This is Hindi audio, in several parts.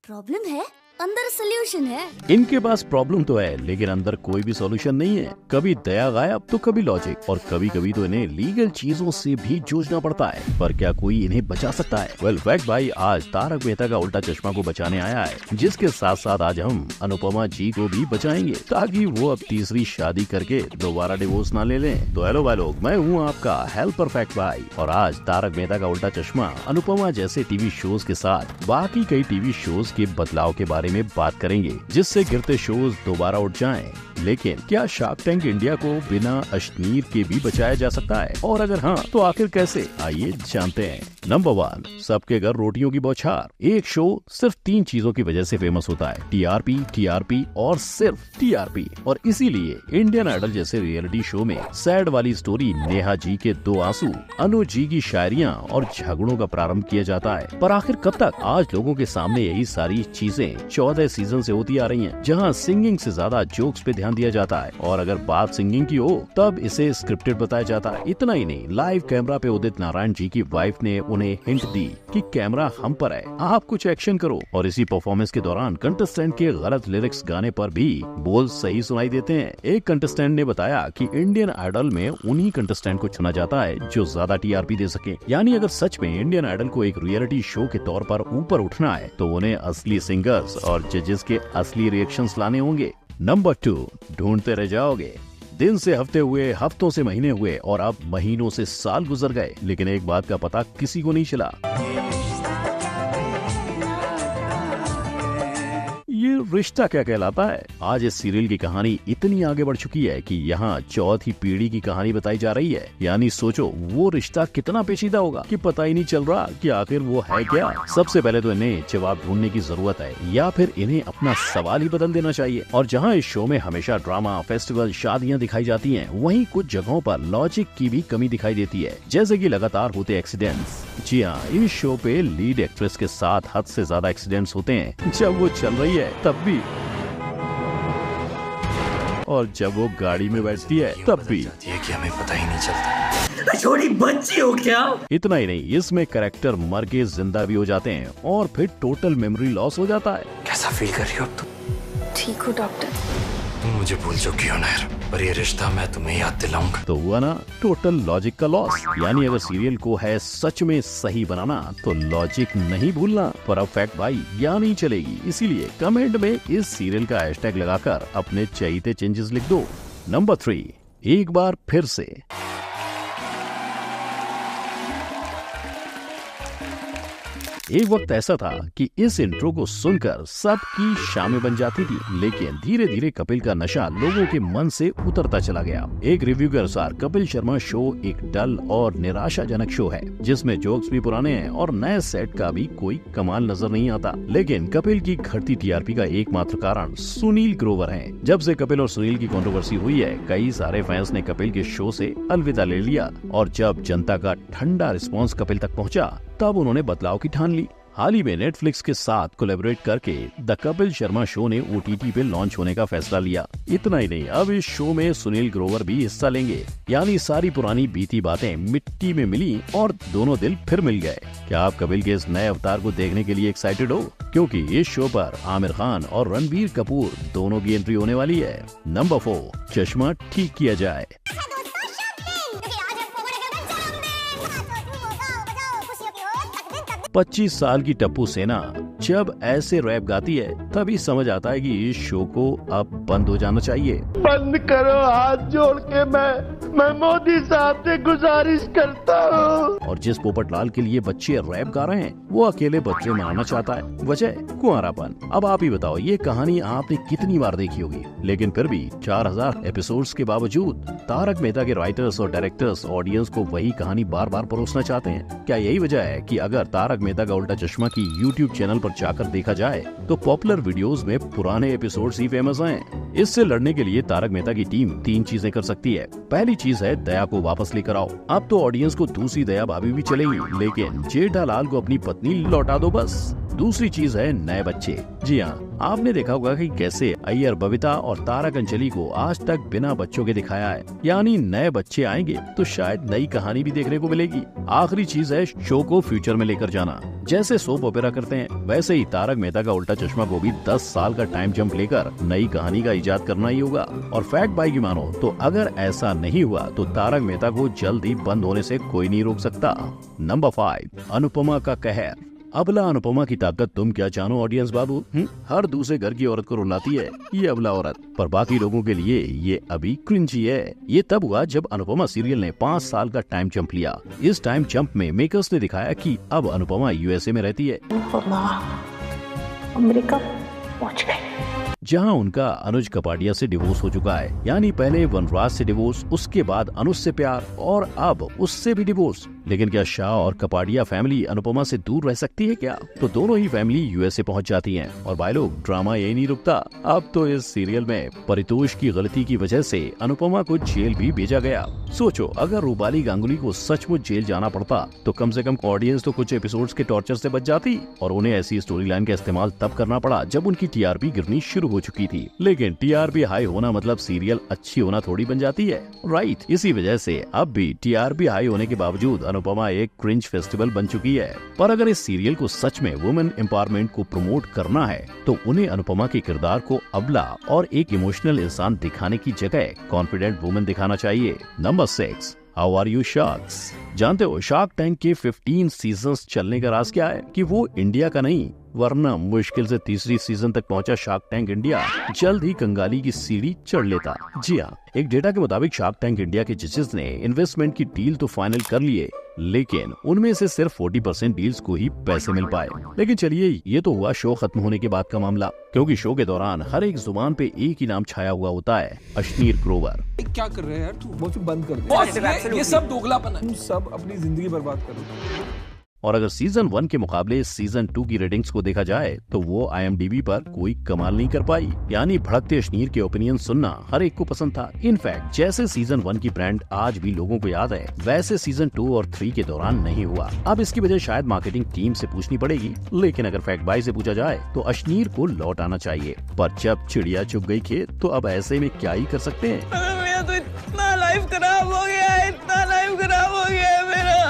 प्रॉब्लम है, अंदर सोल्यूशन है। इनके पास प्रॉब्लम तो है, लेकिन अंदर कोई भी सॉल्यूशन नहीं है। कभी दया गायब तो कभी लॉजिक, और कभी कभी तो इन्हें लीगल चीजों से भी जूझना पड़ता है। पर क्या कोई इन्हें बचा सकता है? वेल फैक्ट भाई आज तारक मेहता का उल्टा चश्मा को बचाने आया है, जिसके साथ साथ आज हम अनुपमा जी को भी बचाएंगे, ताकि वो अब तीसरी शादी करके दोबारा डिवोर्स ना ले लें। तो हेलो भाई लोग, मैं हूँ आपका हेल्पर फैक्ट भाई, और आज तारक मेहता का उल्टा चश्मा, अनुपमा जैसे टीवी शोज के साथ बाकी कई टीवी शोज के बदलाव के बारे में बात करेंगे, जिससे गिरते शोज दोबारा उठ जाएं। लेकिन क्या शार्क टैंक इंडिया को बिना अश्नीर के भी बचाया जा सकता है? और अगर हाँ तो आखिर कैसे? आइए जानते हैं। नंबर 1, सबके घर रोटियों की बौछार। एक शो सिर्फ 3 चीजों की वजह से फेमस होता है, टीआरपी, टीआरपी और सिर्फ टीआरपी। और इसीलिए इंडियन आइडल जैसे रियलिटी शो में सैड वाली स्टोरी, नेहा जी के 2 आंसू, अनु जी की शायरियाँ और झगड़ों का प्रारंभ किया जाता है। पर आखिर कब तक? आज लोगों के सामने यही सारी चीजें 14 सीजन से होती आ रही हैं, जहां सिंगिंग से ज्यादा जोक्स पे ध्यान दिया जाता है। और अगर बात सिंगिंग की हो तब इसे स्क्रिप्टेड बताया जाता है। इतना ही नहीं, लाइव कैमरा पे उदित नारायण जी की वाइफ ने उन्हें हिंट दी कि कैमरा हम पर है, आप कुछ एक्शन करो। और इसी परफॉर्मेंस के दौरान कंटेस्टेंट के गलत लिरिक्स गाने पर भी बोल सही सुनाई देते हैं। एक कंटेस्टेंट ने बताया कि इंडियन आइडल में उन्हीं कंटेस्टेंट को चुना जाता है जो ज्यादा टीआरपी दे सके। यानी अगर सच में इंडियन आइडल को एक रियलिटी शो के तौर पर ऊपर उठना है तो उन्हें असली सिंगर्स और जजेस के असली रिएक्शंस लाने होंगे। नंबर 2, ढूंढते रह जाओगे। दिन से हफ्ते हुए, हफ्तों से महीने हुए, और अब महीनों से साल गुजर गए, लेकिन एक बात का पता किसी को नहीं चला। ये रिश्ता क्या कहलाता है? आज इस सीरियल की कहानी इतनी आगे बढ़ चुकी है कि यहाँ चौथी पीढ़ी की कहानी बताई जा रही है। यानी सोचो वो रिश्ता कितना पेचीदा होगा कि पता ही नहीं चल रहा कि आखिर वो है क्या। सबसे पहले तो इन्हें जवाब ढूंढने की जरूरत है, या फिर इन्हें अपना सवाल ही बदल देना चाहिए। और जहाँ इस शो में हमेशा ड्रामा, फेस्टिवल, शादियाँ दिखाई जाती है, वहीं कुछ जगहों पर लॉजिक की भी कमी दिखाई देती है, जैसे कि लगातार होते एक्सीडेंट्स। जी हाँ, इस शो पे लीड एक्ट्रेस के साथ हद से ज्यादा एक्सीडेंट्स होते हैं जब वो चल रही है तब भी, और जब वो गाड़ी में बैठती है तब भी। ये कि हमें पता ही नहीं चलता। छोटी बच्ची हो क्या? इतना ही नहीं, इसमें कैरेक्टर मर के जिंदा भी हो जाते हैं और फिर टोटल मेमोरी लॉस हो जाता है। कैसा फील कर रही हो अब तुम? ठीक हो डॉक्टर। तुम मुझे भूल चुकी हो ना यार, पर ये रिश्ता मैं तुम्हें याद दिलाऊंगा। तो हुआ ना टोटल लॉजिक का लॉस। यानी अगर सीरियल को है सच में सही बनाना तो लॉजिक नहीं भूलना। पर अब फैक्ट भाई यहाँ नहीं चलेगी, इसीलिए कमेंट में इस सीरियल का हैशटैग लगाकर अपने चाहिए चेंजेस लिख दो। नंबर 3, एक बार फिर से। एक वक्त ऐसा था कि इस इंट्रो को सुनकर सबकी शामें बन जाती थी, लेकिन धीरे धीरे कपिल का नशा लोगों के मन से उतरता चला गया। एक रिव्यू के अनुसार कपिल शर्मा शो एक डल और निराशाजनक शो है, जिसमें जोक्स भी पुराने हैं और नए सेट का भी कोई कमाल नजर नहीं आता। लेकिन कपिल की घटती टीआरपी का एकमात्र कारण सुनील ग्रोवर है। जब से कपिल और सुनील की कंट्रोवर्सी हुई है, कई सारे फैंस ने कपिल के शो से अलविदा ले लिया, और जब जनता का ठंडा रिस्पॉन्स कपिल तक पहुंचा तब उन्होंने बदलाव की ठान ली। हाल ही में नेटफ्लिक्स के साथ कोलैबोरेट करके द कपिल शर्मा शो ने ओटीटी पे लॉन्च होने का फैसला लिया। इतना ही नहीं, अब इस शो में सुनील ग्रोवर भी हिस्सा लेंगे। यानी सारी पुरानी बीती बातें मिट्टी में मिली और दोनों दिल फिर मिल गए। क्या आप कपिल के इस नए अवतार को देखने के लिए एक्साइटेड हो? क्योंकि इस शो पर आमिर खान और रणबीर कपूर दोनों की एंट्री होने वाली है। नंबर 4, चश्मा ठीक किया जाए। 25 साल की टप्पू सेना जब ऐसे रैप गाती है तभी समझ आता है कि इस शो को अब बंद हो जाना चाहिए। बंद करो, हाथ जोड़ के मैं मोदी साहब से गुजारिश करता हूँ। और जिस पोपटलाल के लिए बच्चे रैप गा रहे हैं वो अकेले बच्चे मनाना चाहता है, वजह कुंवारापन। अब आप ही बताओ, ये कहानी आपने कितनी बार देखी होगी, लेकिन फिर भी 4000 एपिसोड्स के बावजूद तारक मेहता के राइटर्स और डायरेक्टर्स ऑडियंस को वही कहानी बार बार परोसना चाहते हैं। क्या यही वजह है कि अगर तारक मेहता का उल्टा चश्मा की YouTube चैनल पर जाकर देखा जाए तो पॉपुलर वीडियोस में पुराने एपिसोड्स ही फेमस हैं? इससे लड़ने के लिए तारक मेहता की टीम 3 चीजें कर सकती है। पहली चीज है दया को वापस लेकर आओ। अब तो ऑडियंस को दूसरी दया भाभी भी चलेगी, लेकिन जेठालाल को अपनी पत्नी लौटा दो बस। दूसरी चीज है नए बच्चे। जी हाँ, आपने देखा होगा कि कैसे अय्यर बबीता और तारक अंजलि को आज तक बिना बच्चों के दिखाया है, यानी नए बच्चे आएंगे तो शायद नई कहानी भी देखने को मिलेगी। आखिरी चीज है शो को फ्यूचर में लेकर जाना। जैसे सोप ओपेरा करते हैं, वैसे ही तारक मेहता का उल्टा चश्मा को भी 10 साल का टाइम जंप लेकर नई कहानी का इजाद करना ही होगा। और फैक्ट बाई की मानो तो अगर ऐसा नहीं हुआ तो तारक मेहता को जल्द ही बंद होने से कोई नहीं रोक सकता। नंबर 5, अनुपमा का कहर। अबला अनुपमा की ताकत तुम क्या जानो ऑडियंस बाबू। हर दूसरे घर की औरत को रुलाती है ये अबला औरत, पर बाकी लोगों के लिए ये अभी क्रिंजी है। ये तब हुआ जब अनुपमा सीरियल ने 5 साल का टाइम जंप लिया। इस टाइम जंप में मेकर्स ने दिखाया कि अब अनुपमा यूएसए में रहती है, अमेरिका पहुंच गए, जहां उनका अनुज कपाडिया से डिवोर्स हो चुका है। यानी पहले वनराज से डिवोर्स, उसके बाद अनुज से प्यार और अब उससे भी डिवोर्स। लेकिन क्या शाह और कपाडिया फैमिली अनुपमा से दूर रह सकती है क्या? तो दोनों ही फैमिली यूएसए पहुंच जाती हैं। और भाई लोग, ड्रामा यही नहीं रुकता। अब तो इस सीरियल में परितोष की गलती की वजह से अनुपमा को जेल भी भेजा गया। सोचो, अगर रूपाली गांगुली को सचमुच जेल जाना पड़ता तो कम से कम ऑडियंस तो कुछ एपिसोड्स के टॉर्चर से बच जाती। और उन्हें ऐसी स्टोरी लाइन का इस्तेमाल तब करना पड़ा जब उनकी टीआरपी गिरनी शुरू हो चुकी थी। लेकिन टीआरपी हाई होना मतलब सीरियल अच्छी होना थोड़ी बन जाती है, राइट? इसी वजह से अब भी टीआरपी हाई होने के बावजूद अनुपमा एक क्रिंज फेस्टिवल बन चुकी है। पर अगर इस सीरियल को सच में वुमेन एम्पावरमेंट को प्रमोट करना है तो उन्हें अनुपमा के किरदार को अबला और एक इमोशनल इंसान दिखाने की जगह कॉन्फिडेंट वुमेन दिखाना चाहिए। Number 6, how are you sharks. जानते हो शार्क टैंक के 15 सीजन्स चलने का राज क्या है? कि वो इंडिया का नहीं, वरना मुश्किल से तीसरी सीजन तक पहुंचा शार्क टैंक इंडिया जल्द ही कंगाली की सीढ़ी चढ़ लेता। जी हाँ, एक डेटा के मुताबिक शार्क टैंक इंडिया के जजेस ने इन्वेस्टमेंट की डील तो फाइनल कर लिए, लेकिन उनमें से सिर्फ 40% डील्स को ही पैसे मिल पाए। लेकिन चलिए, ये तो हुआ शो खत्म होने के बाद का मामला, क्योंकि शो के दौरान हर एक जुबान पे एक ही नाम छाया हुआ होता है, अश्नीर ग्रोवर। क्या कर रहे हैं यार, तू बहुत बंद कर दे। ये सब दोगलापन है, तुम सब अपनी जिंदगी बर्बाद कर रहे हो। और अगर सीजन 1 के मुकाबले सीजन 2 की रेटिंग्स को देखा जाए तो वो IMDb पर कोई कमाल नहीं कर पाई। यानी भड़कते अश्नीर के ओपिनियन सुनना हर एक को पसंद था। इनफैक्ट जैसे सीजन 1 की ब्रांड आज भी लोगों को याद है, वैसे सीजन 2 और 3 के दौरान नहीं हुआ। अब इसकी वजह शायद मार्केटिंग टीम से पूछनी पड़ेगी, लेकिन अगर फैक्ट बाई से पूछा जाए तो अश्नीर को लौट आना चाहिए। पर जब चिड़िया चुग गई खेत तो अब ऐसे में क्या ही कर सकते हैं। तो इतना लाइफ खराब हो गया है, इतना लाइफ खराब हो गया है मेरा।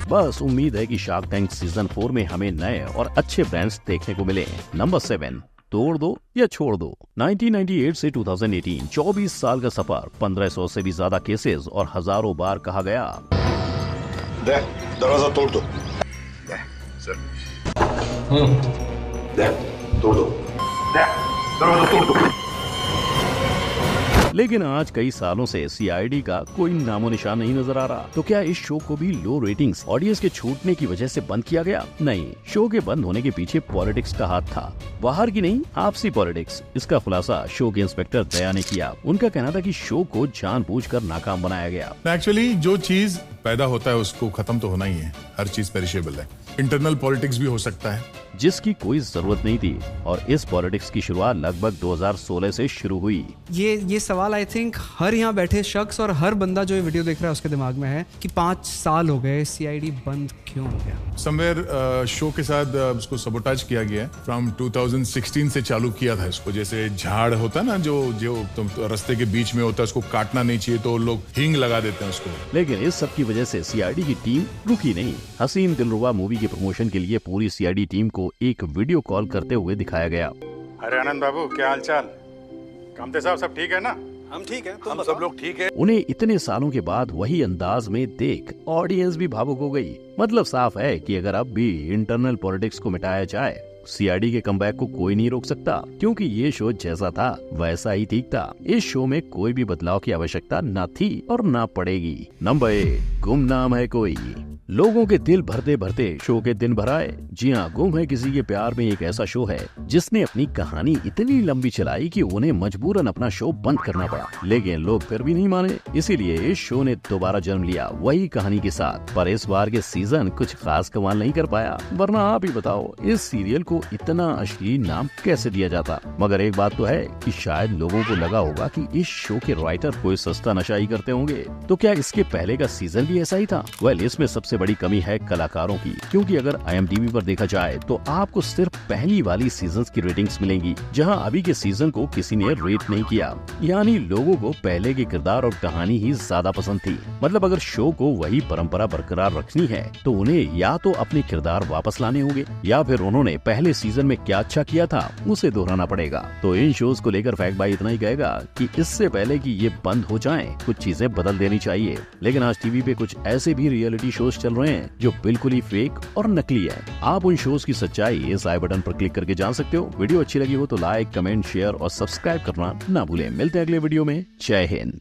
बस उम्मीद है कि शार्क टैंक सीजन 4 में हमें नए और अच्छे ब्रांड्स देखने को मिले। नंबर 7, तोड़ दो या छोड़ दो। 1998 से 2018 24 साल का सफर, 1500 से भी ज्यादा केसेस और हजारों बार कहा गया दे दरवाजा तोड़ दो। दे सर। दे तोड़ दो। दे दरवाजा तोड़ दो। लेकिन आज कई सालों से CID का कोई नामो निशान नहीं नजर आ रहा। तो क्या इस शो को भी लो रेटिंग्स ऑडियंस के छूटने की वजह से बंद किया गया? नहीं, शो के बंद होने के पीछे पॉलिटिक्स का हाथ था, बाहर की नहीं, आपसी पॉलिटिक्स। इसका खुलासा शो के इंस्पेक्टर दया ने किया। उनका कहना था कि शो को जानबूझकर नाकाम बनाया गया। एक्चुअली जो चीज पैदा होता है उसको खत्म तो होना ही है, हर चीज पेरिशेबल है। इंटरनल पॉलिटिक्स भी हो सकता है, जिसकी कोई जरूरत नहीं थी। और इस पॉलिटिक्स की शुरुआत लगभग 2016 से शुरू हुई। ये सवाल आई थिंक हर यहाँ बैठे शख्स और हर बंदा जो ये वीडियो देख रहा है उसके दिमाग में है कि 5 साल हो गए, CID बंद क्यों हो गया? समवेयर शो के साथ उसको सबोटाज किया गया है। फ्रॉम 2016 से चालू किया था इसको। जैसे झाड़ होता है ना, जो रास्ते के बीच में होता है, उसको काटना नहीं चाहिए तो लोग हींग लगा देते हैं उसको। लेकिन इस सब की वजह से CID की टीम रुकी नहीं। हसीन दिलरुबा मूवी के प्रमोशन के लिए पूरी CID टीम को एक वीडियो कॉल करते हुए दिखाया गया। अरे आनंद बाबू, क्या हाल चाल? कामते साहब सब ठीक है ना? हम ठीक है, हम सब लोग ठीक है। उन्हें इतने सालों के बाद वही अंदाज में देख ऑडियंस भी भावुक हो गई। मतलब साफ है कि अगर अब भी इंटरनल पॉलिटिक्स को मिटाया जाए, CID के कमबैक को कोई नहीं रोक सकता, क्योंकि ये शो जैसा था वैसा ही ठीक था। इस शो में कोई भी बदलाव की आवश्यकता न थी और न पड़ेगी। नंबर 8, गुमनाम है कोई। लोगों के दिल भरते भरते शो के दिन भर आए। जी हाँ, गुम है किसी के प्यार में एक ऐसा शो है जिसने अपनी कहानी इतनी लंबी चलाई कि उन्हें मजबूरन अपना शो बंद करना पड़ा, लेकिन लोग फिर भी नहीं माने। इसीलिए इस शो ने दोबारा जन्म लिया वही कहानी के साथ, पर इस बार के सीजन कुछ खास कमाल नहीं कर पाया। वरना आप ही बताओ इस सीरियल को इतना अश्लील नाम कैसे दिया जाता। मगर एक बात तो है कि शायद लोगों को लगा होगा कि इस शो के राइटर कोई सस्ता नशा ही करते होंगे। तो क्या इसके पहले का सीजन भी ऐसा ही था? वेल, इसमें सबसे बड़ी कमी है कलाकारों की, क्योंकि अगर IMDb पर देखा जाए तो आपको सिर्फ पहली वाली सीजन की रेटिंग्स मिलेंगी, जहां अभी के सीजन को किसी ने रेट नहीं किया। यानी लोगों को पहले के किरदार और कहानी ही ज्यादा पसंद थी। मतलब अगर शो को वही परंपरा बरकरार रखनी है तो उन्हें या तो अपने किरदार वापस लाने होंगे या फिर उन्होंने पहले सीजन में क्या अच्छा किया था उसे दोहराना पड़ेगा। तो इन शोज को लेकर फैक्ट भाई इतना ही कहेगा कि इससे पहले कि ये बंद हो जाएं, कुछ चीजें बदल देनी चाहिए। लेकिन आज टीवी पे कुछ ऐसे भी रियलिटी शोज चल रहे हैं जो बिल्कुल ही फेक और नकली है। आप उन शोज की सच्चाई इस आई बटन पर क्लिक करके जान सकते हो। वीडियो अच्छी लगी हो तो लाइक, कमेंट, शेयर और सब्सक्राइब करना ना भूलें। मिलते हैं अगले वीडियो में। जय हिंद।